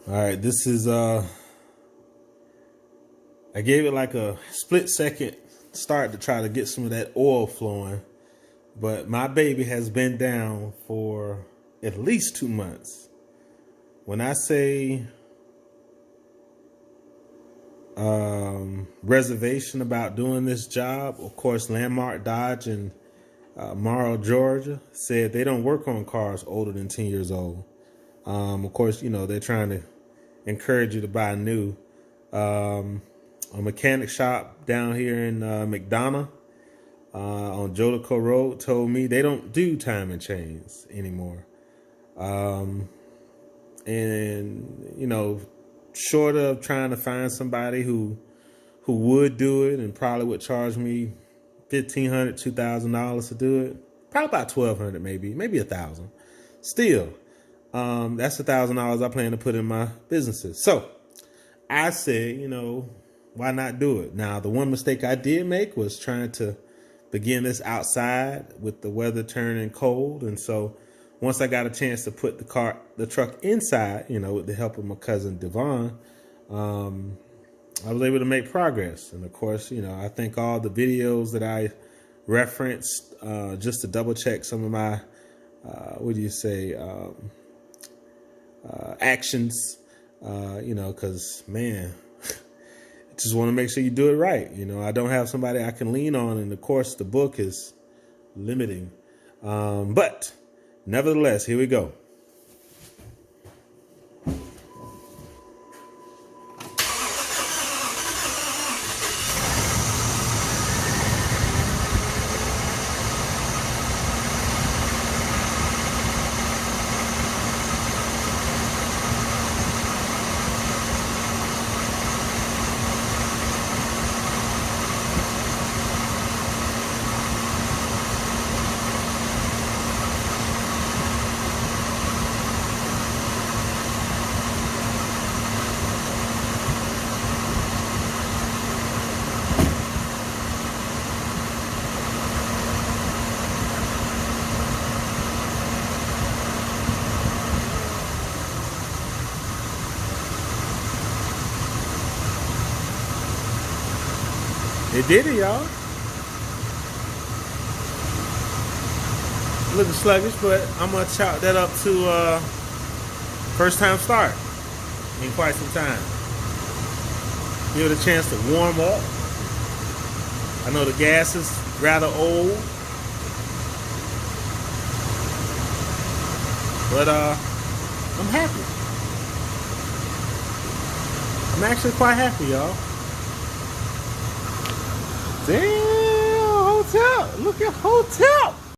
All right, this is I gave it like a split second start to try to get some of that oil flowing, but my baby has been down for at least 2 months. When I say reservation about doing this job, of course, Landmark Dodge in Morrow, Georgia, said they don't work on cars older than 10 years old. Of course, you know, they're trying to encourage you to buy new. A mechanic shop down here in McDonough on Jolico Road told me they don't do timing chains anymore. And, you know, short of trying to find somebody who would do it and probably would charge me $1,500, $2,000 to do it, probably about $1,200, maybe $1,000. Still, that's $1,000 I plan to put in my businesses. So I said, you know, why not do it? Now, the one mistake I did make was trying to begin this outside with the weather turning cold. And so once I got a chance to put the truck inside, you know, with the help of my cousin Devon, I was able to make progress. And of course, you know, I think all the videos that I referenced, just to double check some of my, actions, you know, because, man, just want to make sure you do it right. You know, I don't have somebody I can lean on. And of course, the book is limiting. But nevertheless, here we go. It did it, y'all. A little sluggish, but I'm going to chalk that up to first time start in quite some time. Give it a chance to warm up. I know the gas is rather old, but I'm happy. I'm actually quite happy, y'all. Damn, hotel. Look at hotel.